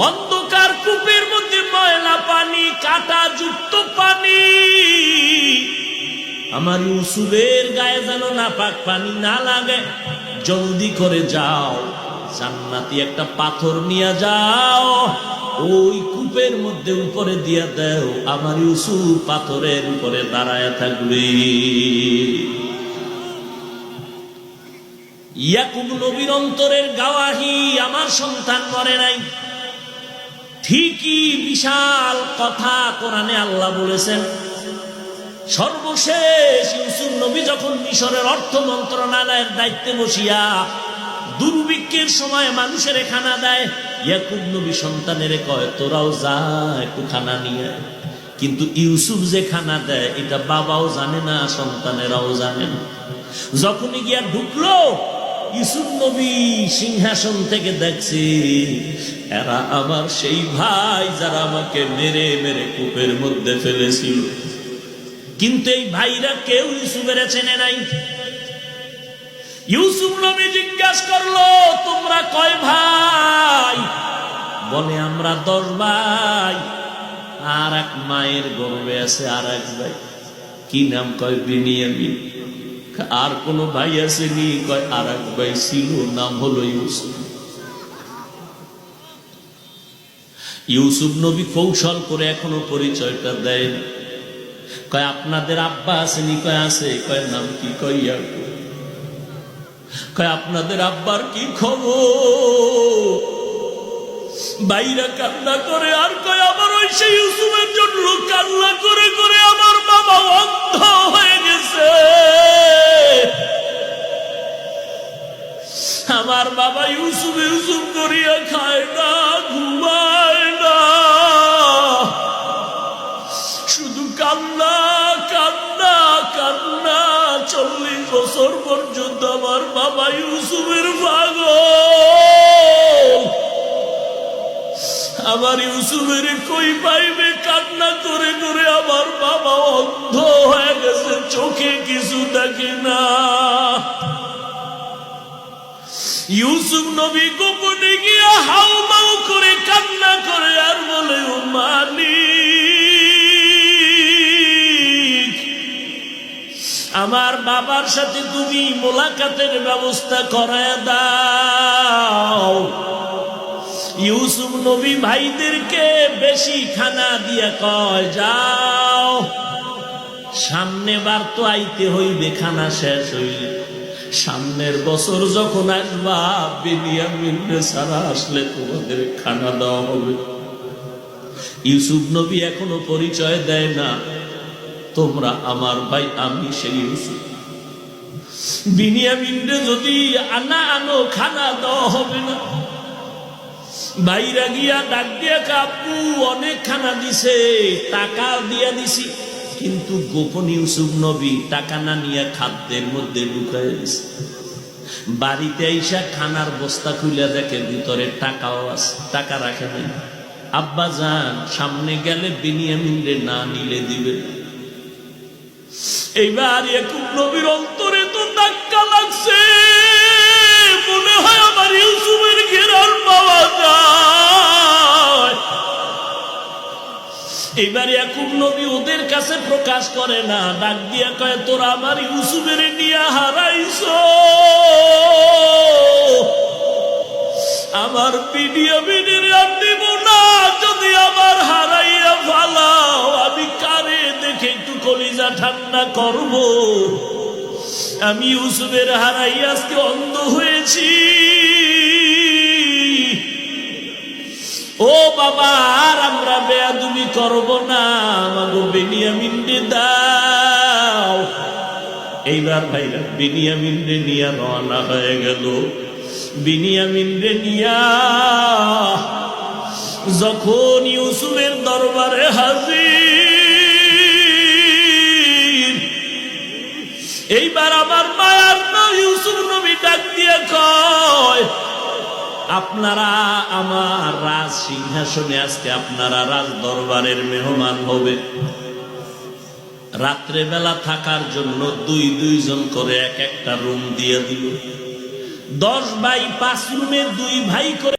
অন্ধকার কূপের মধ্যে ময়লা পানি, কাঁটা যুক্ত পানি। আমার ইউসুফের গায়ে যেন নাপাক পানি না লাগে। জলদি করে যাও, জান্নাতি একটা পাথর নিয়ে যাও, ওই কূপের মধ্যে উপরে দিয়া দাও। আমার ইউসুফ পাথরের উপরে দাঁড়ায় থাকবে। ইয়াকুব নবীর অন্তরের গাওয়াহি, আমার সন্তান মরে নাই। ঠিকই বিশাল কথা কোরআনে আল্লাহ বলেছেন। সর্বশেষ ইউসুফ নবী যখন মিশরের অর্থ মন্ত্রণালয়ের দায়িত্বে বসিয়া দুর্ভিক্ষের সময় মানুষের খানা দেয়, ইয়াকুব নবী সন্তানের কয় তোরাও যা একটু খানা নিয়ে। কিন্তু ইউসুফ যে খানা দেয় এটা বাবাও জানে না, সন্তানেরাও জানে না। যখনই গিয়া ঢুকলো, ইউসুফ নবী সিংহাসন থেকে দেখছে এরা আমার সেই ভাই যারা আমাকে মেরে মেরে কূপের মধ্যে ফেলেছিল। কিন্তু এই ভাইরা কেউ ইউসুফের চেনে নাই। ইউসুফ নবী জিজ্ঞাসা করলো তোমরা কয় ভাই? বলে আমরা 10 ভাই, আর এক মায়ের গর্ভে আছে আর এক ভাই। কি নাম? কয় বিনিয়ামিন। আর কোন ভাই আসেনি? কয় আর এক ভাই ছিল, নাম হলো ইউসুফ। ইউসুফ নবী কৌশল করে এখনো পরিচয়টা দেয় না। কয় আপনাদের আব্বা আসেনি? কয় আছে। কয় নাম কি? কয় ইয়াকুব। কয় আপনাদের আব্বার কি খবর? বাইরা কান্না করে আর কয় আমার ওই সেই ইউসুফের জন্য কান্না করে করে আমার বাবা অন্ধ হয়ে গেছে। আমার বাবা ইউসুফ ইউসুফ করিয়া খায় না, ঘুমায় না, শুধু কান্না কান্না কান্না। 40 বছর পর্যন্ত আমার বাবা ইউসুফের পাগল। আমার ইউসুফের কই পাইবে? কান্না করে করে আমার বাবা অন্ধ হয়ে গেছে, চোখে কিছু দেখে না। ইউসুফ নবী গোপনে গিয়া হাউ মাউ করে কান্না করে আর বলে ও মালিক, আমার বাবার সাথে তুমি মোলাকাতের ব্যবস্থা করায় দাও। ইউসুফ নবী ভাইদেরকে বেশি খানা দিয়া কয় যাও, সামনে বার তো আইতে হইবে, খানা শেষ হইলে সামনের বছর যখন আসবা বিনিয়ামিনকে ছাড়া আসলে তোমাদের খানা দেওয়া হবে। ইউসুফ নবী এখনো পরিচয় দেয় না, তোমরা আমার ভাই, আমি সেই ইউসুফ। বিনিয়ামিনকে যদি আনো খানা দেওয়া হবে না। বাইরা গিয়া ডাক দিয়া কাপু অনেক খানা দিছে, টাকা দিয়া দিছি, কিন্তু গোপন ইউসুফ নবী টাকা না নিয়ে খাদ্যের মধ্যে ঢুকাই দিছে। বাড়িতে আইসা খানার বস্তা খুলে দেখে ভিতরে টাকাও আছে, টাকা রাখে নাই। আব্বা যান সামনে গেলে বিনিয়ামিনরে না নিলে দিবে। এইবার ইয়াকুব নবীর অন্তরে তো ধাক্কা লাগছে, মনে হয় আমার ইউসুফের ঘেরার পাওয়া যায়। এবার ইয়াকুব নবী ওদের কাছে প্রকাশ করে না, ডাক দিয়া কয় তোরা আমার ইউসুফের নিয়ে হারাইছো, আমার বিনিয়ামিনের আর দিব না। যদি আবার হারাইয়া ফালাও, আমি কারে দেখে একটু কলিজা ঠান্ডা করব? আমি ইউসুফের হারাই আজকে অন্ধ হয়েছি। ও বাবা, আর আমরা বেয়াদবি করব না, আমাকে বিনিয়ামিনকে দাও। এইবার ভাইরা বিনিয়ামিনকে নিয়ে রওনা হয়ে গেল। বিনিয়ামিনকে নিয়া যখন ইউসুফের দরবারে হাজির, এইবার আমার মায়ার নাম ইউসুফ নবী ডাক দিয়ে কয় আপনারা আমার রাজ সিংহাসনে আজকে আপনারা রাজ দরবারের মেহমান হবে। রাত্রে বেলা থাকার জন্য 2 জন করে এক একটা রুম দিয়ে দিল। 10 বাই 5 রুমের 2 ভাই করে